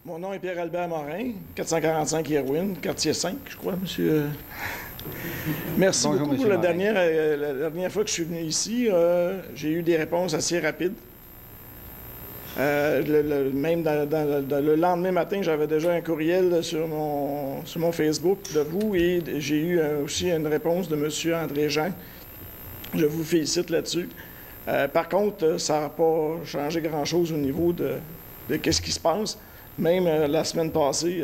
Mon nom est Pierre-Albert Morin, 445 Irwin, quartier 5, je crois, monsieur. Merci Bonjour, beaucoup monsieur pour Morin. la dernière fois que je suis venu ici. J'ai eu des réponses assez rapides. Même le lendemain matin, j'avais déjà un courriel sur mon Facebook de vous et j'ai eu aussi une réponse de monsieur André Jean. Je vous félicite là-dessus. Par contre, ça n'a pas changé grand-chose au niveau de qu'est-ce qui se passe. Même la semaine passée,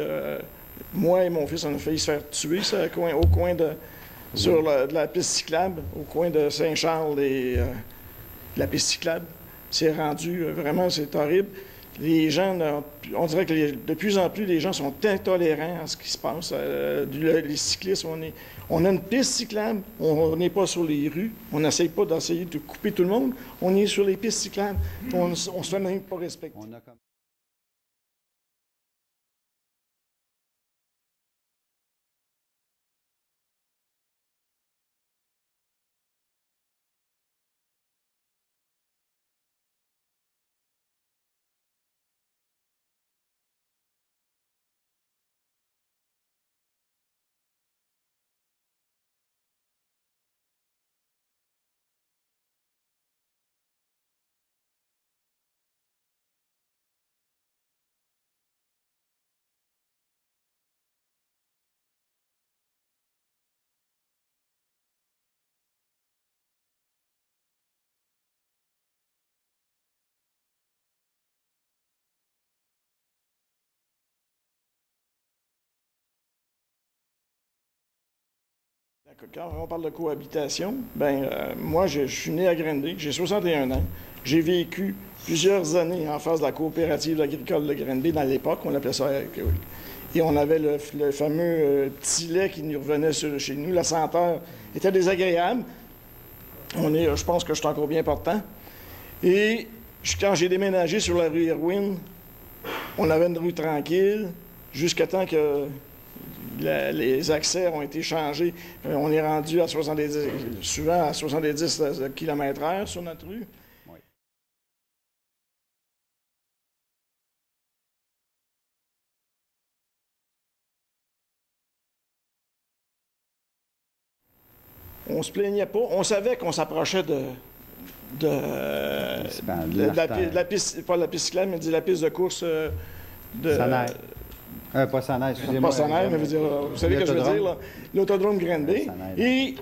moi et mon fils, on a failli se faire tuer sur de la piste cyclable, au coin de Saint-Charles et la piste cyclable. C'est rendu, vraiment, c'est horrible. Les gens, on dirait que de plus en plus, les gens sont intolérants à ce qui se passe. Les cyclistes, on a une piste cyclable, on n'est pas sur les rues, on n'essaye pas d'essayer de couper tout le monde, on est sur les pistes cyclables, on se fait même pas respecter. Quand on parle de cohabitation, moi, je suis né à Granby, j'ai 61 ans. J'ai vécu plusieurs années en face de la coopérative agricole de Granby dans l'époque, on appelait ça. Et on avait le fameux petit lait qui nous revenait chez nous. La senteur était désagréable. Je pense que je suis encore bien portant. Et quand j'ai déménagé sur la rue Irwin, on avait une rue tranquille jusqu'à temps que les accès ont été changés. On est rendu à 70, souvent à 70 km/h sur notre rue. Oui. On se plaignait pas. On savait qu'on s'approchait de la piste, pas la piste cyclable, mais de la piste de course de... Sanaire. Pas Sanaire, excusez-moi. Pas Sanaire, mais vous savez ce que je veux dire, là? L'autodrome Granby. Et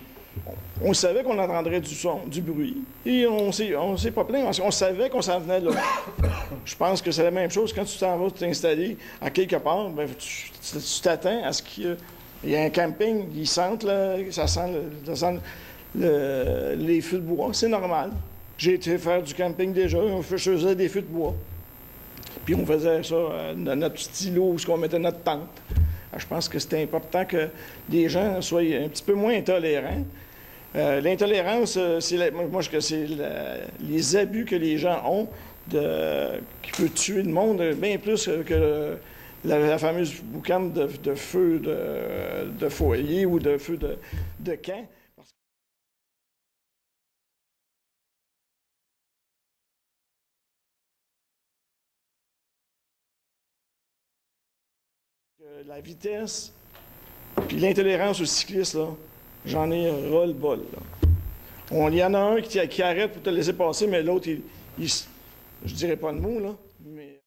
on savait qu'on entendrait du son, du bruit. Et on s'est pas plaint. On savait qu'on s'en venait là. Je pense que c'est la même chose. Quand tu t'en vas t'installer à quelque part, tu t'attends à ce qu'il y ait un camping, ils sentent, là, ça sent les feux de bois. C'est normal. J'ai été faire du camping déjà. Je faisais des feux de bois. Puis on faisait ça dans notre stylo où on mettait notre tente. Alors, je pense que c'était important que les gens soient un petit peu moins intolérants. L'intolérance, c'est les abus que les gens ont qui peut tuer le monde bien plus que la fameuse boucane de feu de foyer ou de feu de camp. La vitesse, puis l'intolérance aux cyclistes, là, j'en ai ras-le-bol. Il y en a un qui arrête pour te laisser passer, mais l'autre, je dirais pas de mots, là, mais...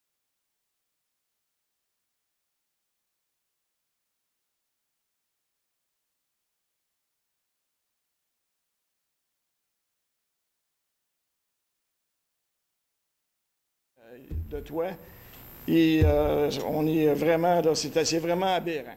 de toi. Et on est vraiment, là, c'est vraiment aberrant.